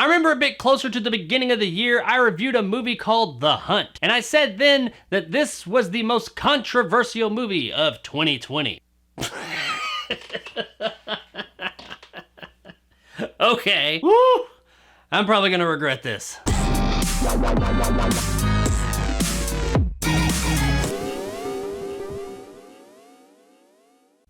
remember a bit closer to the beginning of the year, I reviewed a movie called The Hunt, and I said then that this was the most controversial movie of 2020. Okay. Woo! I'm probably gonna regret this.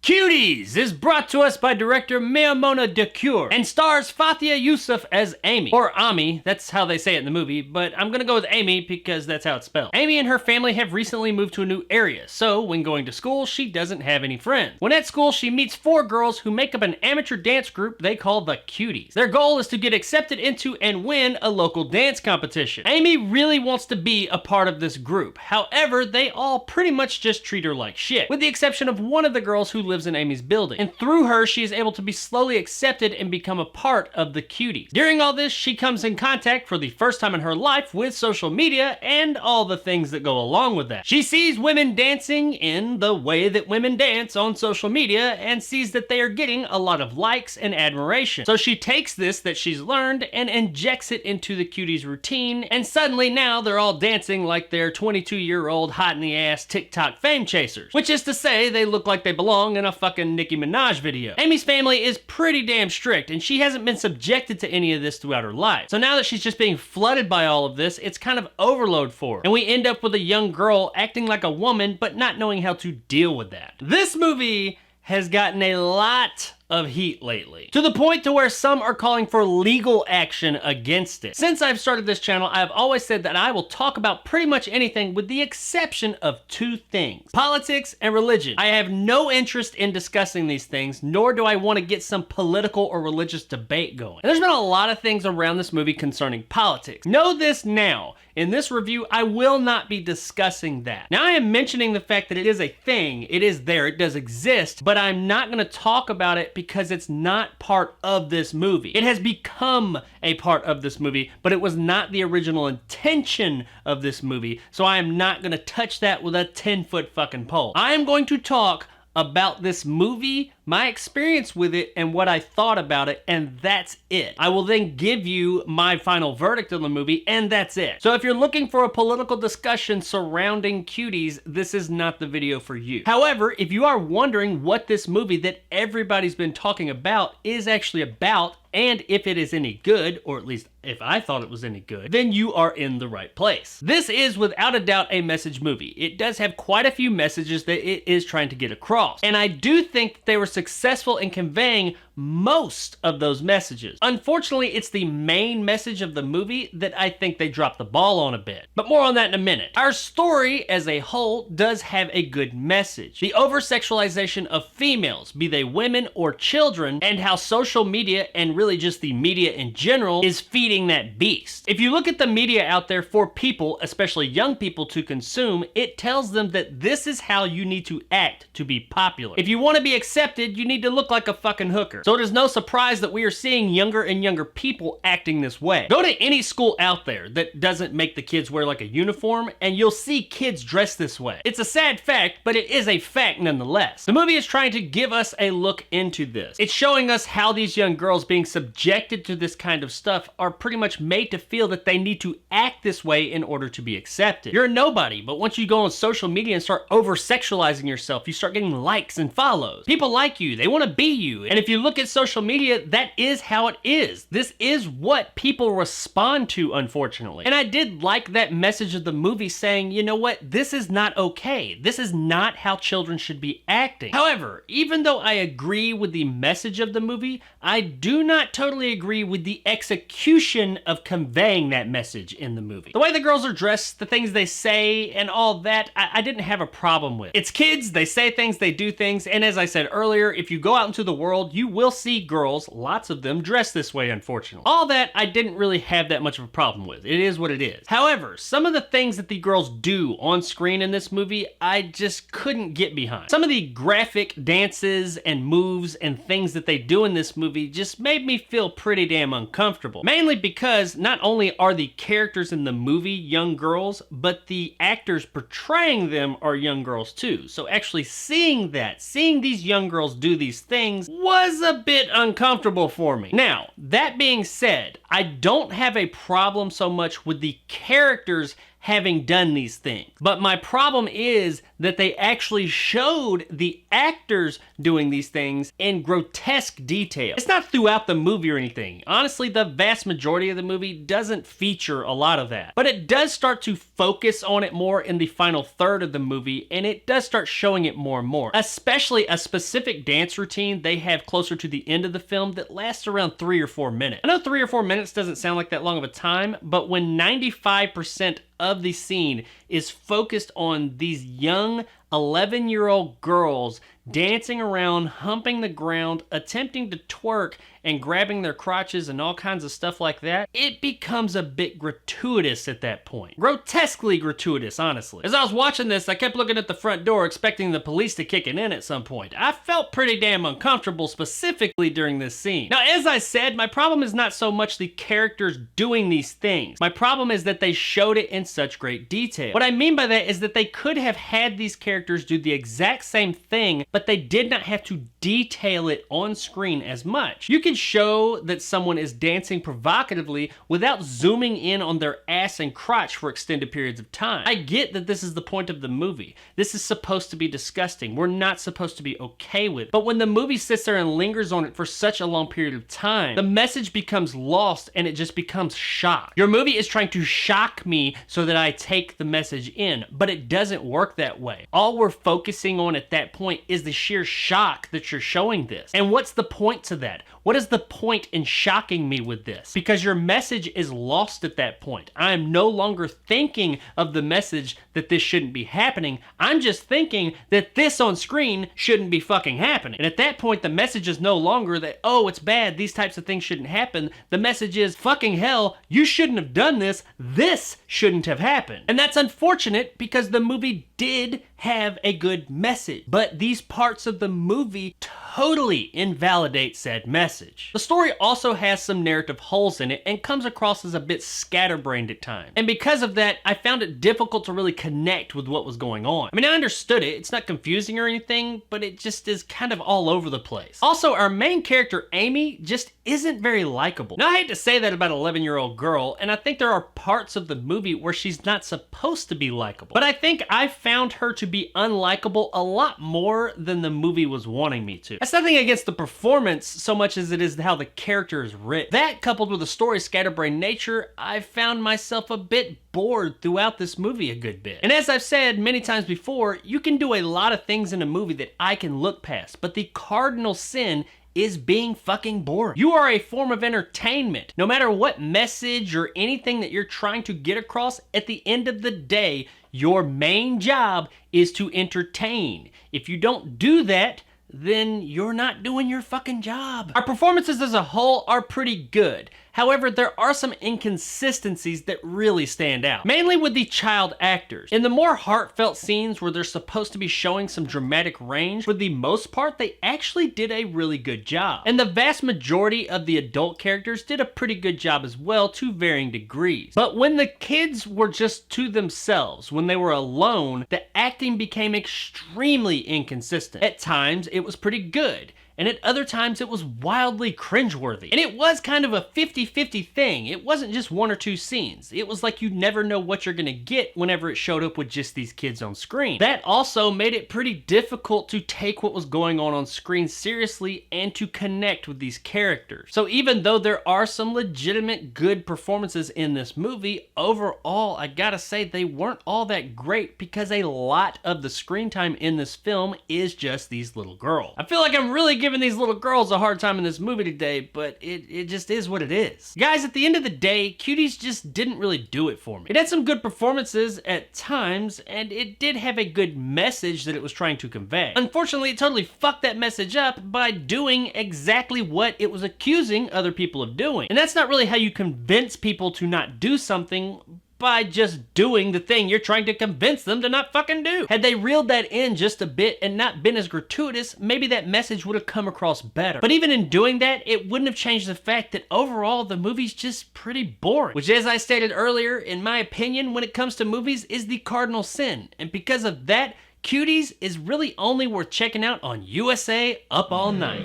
Cuties is brought to us by director Maimouna Dakour and stars Fathia Yusuf as Amy, or Ami, that's how they say it in the movie, but I'm gonna go with Amy because that's how it's spelled. Amy and her family have recently moved to a new area, so when going to school, she doesn't have any friends. When at school, she meets 4 girls who make up an amateur dance group they call the Cuties. Their goal is to get accepted into and win a local dance competition. Amy really wants to be a part of this group, however, they all pretty much just treat her like shit, with the exception of one of the girls who lives in Amy's building, and through her she is able to be slowly accepted and become a part of the Cuties. During all this, she comes in contact for the first time in her life with social media and all the things that go along with that. She sees women dancing in the way that women dance on social media and sees that they are getting a lot of likes and admiration. So she takes this that she's learned and injects it into the Cuties routine, and suddenly now they're all dancing like they're 22-year-old hot-in-the-ass TikTok fame chasers, which is to say they look like they belong in a fucking Nicki Minaj video. Amy's family is pretty damn strict, and she hasn't been subjected to any of this throughout her life. So now that she's just being flooded by all of this, it's kind of overload for her. And we end up with a young girl acting like a woman, but not knowing how to deal with that. This movie has gotten a lot of heat lately, to the point to where some are calling for legal action against it. Since I've started this channel, I've always said that I will talk about pretty much anything with the exception of 2 things: politics and religion. I have no interest in discussing these things, nor do I want to get some political or religious debate going. And there's been a lot of things around this movie concerning politics. Know this now. In this review, I will not be discussing that. Now, I am mentioning the fact that it is a thing, it is there, it does exist, but I'm not gonna talk about it because it's not part of this movie. It has become a part of this movie, but it was not the original intention of this movie, so I am not gonna touch that with a 10-foot fucking pole. I am going to talk about this movie, my experience with it, and what I thought about it, and that's it. I will then give you my final verdict on the movie, and that's it. So if you're looking for a political discussion surrounding Cuties, this is not the video for you. However, if you are wondering what this movie that everybody's been talking about is actually about, and if it is any good, or at least if I thought it was any good, then you are in the right place. This is without a doubt a message movie. It does have quite a few messages that it is trying to get across, and I do think that they were successful in conveying most of those messages. Unfortunately, it's the main message of the movie that I think they dropped the ball on a bit. But more on that in a minute. Our story as a whole does have a good message. The over-sexualization of females, be they women or children, and how social media and really just the media in general is feeding that beast. If you look at the media out there for people, especially young people, to consume, it tells them that this is how you need to act to be popular. If you want to be accepted, you need to look like a fucking hooker. So it is no surprise that we are seeing younger and younger people acting this way. Go to any school out there that doesn't make the kids wear like a uniform, and you'll see kids dressed this way. It's a sad fact, but it is a fact nonetheless. The movie is trying to give us a look into this. It's showing us how these young girls being subjected to this kind of stuff are pretty much made to feel that they need to act this way in order to be accepted. You're a nobody, but once you go on social media and start over-sexualizing yourself, you start getting likes and follows. People like you, they want to be you, and if you look at social media, that is how it is. This is what people respond to, unfortunately. And I did like that message of the movie saying, you know what, this is not okay. This is not how children should be acting. However, even though I agree with the message of the movie, I do not totally agree with the execution of conveying that message in the movie. The way the girls are dressed, the things they say, and all that, I didn't have a problem with. It's kids, they say things, they do things, and as I said earlier, if you go out into the world, you will see girls, lots of them, dressed this way, unfortunately. All that I didn't really have that much of a problem with. It is what it is. However, some of the things that the girls do on screen in this movie, I just couldn't get behind. Some of the graphic dances and moves and things that they do in this movie just made me feel pretty damn uncomfortable. Mainly because not only are the characters in the movie young girls, but the actors portraying them are young girls too. So actually seeing that, seeing these young girls girls do these things was a bit uncomfortable for me. Now, that being said, I don't have a problem so much with the characters having done these things. But my problem is that they actually showed the actors doing these things in grotesque detail. It's not throughout the movie or anything. Honestly, the vast majority of the movie doesn't feature a lot of that. But it does start to focus on it more in the final third of the movie, and it does start showing it more and more. Especially a specific dance routine they have closer to the end of the film that lasts around 3 or 4 minutes. I know 3 or 4 minutes doesn't sound like that long of a time, but when 95% of the scene is focused on these young 11-year-old girls dancing around, humping the ground, attempting to twerk, and grabbing their crotches and all kinds of stuff like that, it becomes a bit gratuitous at that point. Grotesquely gratuitous, honestly. As I was watching this, I kept looking at the front door expecting the police to kick it in at some point. I felt pretty damn uncomfortable specifically during this scene. Now, as I said, my problem is not so much the characters doing these things. My problem is that they showed it in such great detail. What I mean by that is that they could have had these characters do the exact same thing, but they did not have to detail it on screen as much. You can show that someone is dancing provocatively without zooming in on their ass and crotch for extended periods of time. I get that this is the point of the movie. This is supposed to be disgusting. We're not supposed to be okay with it. But when the movie sits there and lingers on it for such a long period of time, the message becomes lost and it just becomes shock. Your movie is trying to shock me so that I take the message in, but it doesn't work that way. All we're focusing on at that point is the sheer shock that you're showing this. And what's the point to that? What is the point in shocking me with this? Because your message is lost at that point. I am no longer thinking of the message that this shouldn't be happening. I'm just thinking that this on screen shouldn't be fucking happening. And at that point, the message is no longer that, oh, it's bad, these types of things shouldn't happen. The message is, fucking hell, you shouldn't have done this. This shouldn't have happened. And that's unfortunate because the movie did have a good message, but these parts of the movie totally invalidate said message. The story also has some narrative holes in it and comes across as a bit scatterbrained at times. And because of that, I found it difficult to really connect with what was going on. I mean, I understood it. It's not confusing or anything, but it just is kind of all over the place. Also, our main character, Amy, just isn't very likable. Now, I hate to say that about an 11-year-old girl, and I think there are parts of the movie where she's not supposed to be likable. But I think I found her to be unlikable a lot more than the movie was wanting me to. That's nothing against the performance so much as it is how the character is written. That, coupled with the story's scatterbrained nature, I found myself a bit bored throughout this movie a good bit. And as I've said many times before, you can do a lot of things in a movie that I can look past, but the cardinal sin is being fucking boring. You are a form of entertainment. No matter what message or anything that you're trying to get across, at the end of the day, your main job is to entertain. If you don't do that, then you're not doing your fucking job. Our performances as a whole are pretty good. However, there are some inconsistencies that really stand out, mainly with the child actors. In the more heartfelt scenes where they're supposed to be showing some dramatic range, for the most part, they actually did a really good job. And the vast majority of the adult characters did a pretty good job as well, to varying degrees. But when the kids were just to themselves, when they were alone, the acting became extremely inconsistent. At times, it was pretty good, and at other times it was wildly cringeworthy. And it was kind of a 50-50 thing. It wasn't just 1 or 2 scenes. It was like you never know what you're gonna get whenever it showed up with just these kids on screen. That also made it pretty difficult to take what was going on screen seriously and to connect with these characters. So even though there are some legitimate good performances in this movie, overall, I gotta say they weren't all that great because a lot of the screen time in this film is just these little girls. I feel like I'm really giving these little girls a hard time in this movie today, but it just is what it is. Guys, at the end of the day, Cuties just didn't really do it for me. It had some good performances at times, and it did have a good message that it was trying to convey. Unfortunately, it totally fucked that message up by doing exactly what it was accusing other people of doing. And that's not really how you convince people to not do something, by just doing the thing you're trying to convince them to not fucking do. Had they reeled that in just a bit and not been as gratuitous, maybe that message would have come across better. But even in doing that, it wouldn't have changed the fact that overall the movie's just pretty boring. Which, as I stated earlier, in my opinion, when it comes to movies, is the cardinal sin. And because of that, Cuties is really only worth checking out on USA Up All Night.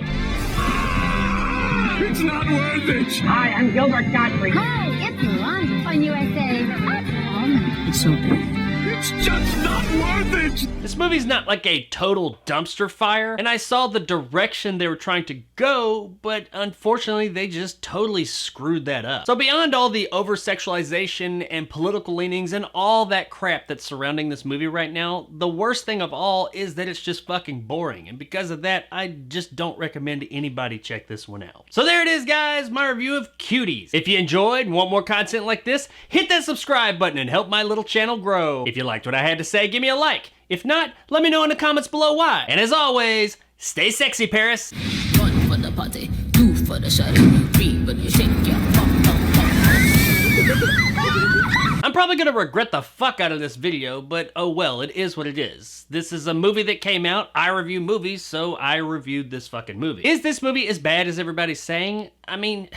It's not worth it! Hi, I'm Gilbert Godfrey. Hi, it's Miranda on USA. It's so big. It's just not worth it! This movie's not like a total dumpster fire, and I saw the direction they were trying to go, but unfortunately they just totally screwed that up. So beyond all the over-sexualization and political leanings and all that crap that's surrounding this movie right now, the worst thing of all is that it's just fucking boring, and because of that, I just don't recommend anybody check this one out. So there it is, guys, my review of Cuties. If you enjoyed and want more content like this, hit that subscribe button and help my little channel grow. If you liked what I had to say, give me a like. If not, let me know in the comments below why. And as always, stay sexy, Paris. 1 for the party, 2 for the shawty, 3 for the shake your pom pom pom. I'm probably gonna regret the fuck out of this video, but oh well, it is what it is. This is a movie that came out, I review movies, so I reviewed this fucking movie. Is this movie as bad as everybody's saying? I mean,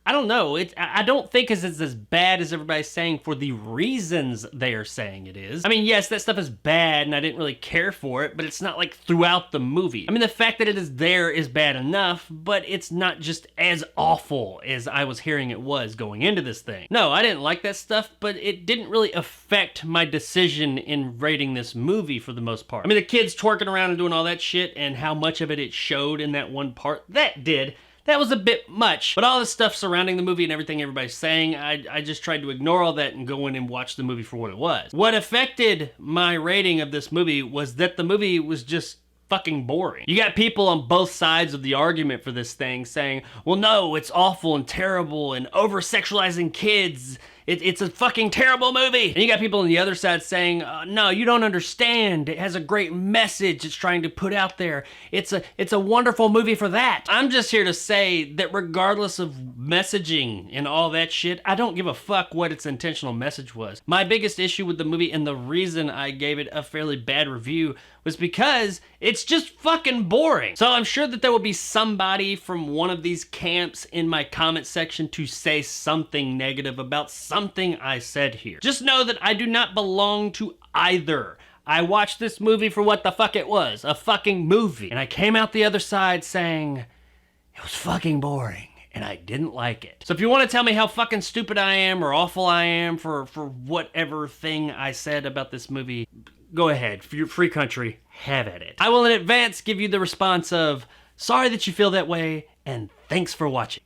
I don't know. I don't think it's as bad as everybody's saying for the reasons they are saying it is. I mean, yes, that stuff is bad and I didn't really care for it, but it's not like throughout the movie. I mean, the fact that it is there is bad enough, but it's not just as awful as I was hearing it was going into this thing. No, I didn't like that stuff, but it didn't really affect my decision in rating this movie for the most part. I mean, the kids twerking around and doing all that shit and how much of it showed in that one part, that did. That was a bit much, but all the stuff surrounding the movie and everything everybody's saying, I just tried to ignore all that and go in and watch the movie for what it was. What affected my rating of this movie was that the movie was just fucking boring. You got people on both sides of the argument for this thing saying, well, no, it's awful and terrible and over-sexualizing kids. It's a fucking terrible movie. And you got people on the other side saying, no, you don't understand. It has a great message it's trying to put out there. It's a wonderful movie for that. I'm just here to say that regardless of messaging and all that shit, I don't give a fuck what its intentional message was. My biggest issue with the movie and the reason I gave it a fairly bad review was because it's just fucking boring. So I'm sure that there will be somebody from one of these camps in my comment section to say something negative about something I said here. Just know that I do not belong to either. I watched this movie for what the fuck it was, a fucking movie. And I came out the other side saying, it was fucking boring. And I didn't like it. So if you want to tell me how fucking stupid I am or awful I am for whatever thing I said about this movie, go ahead, for your free country, have at it. I will in advance give you the response of, sorry that you feel that way, and thanks for watching.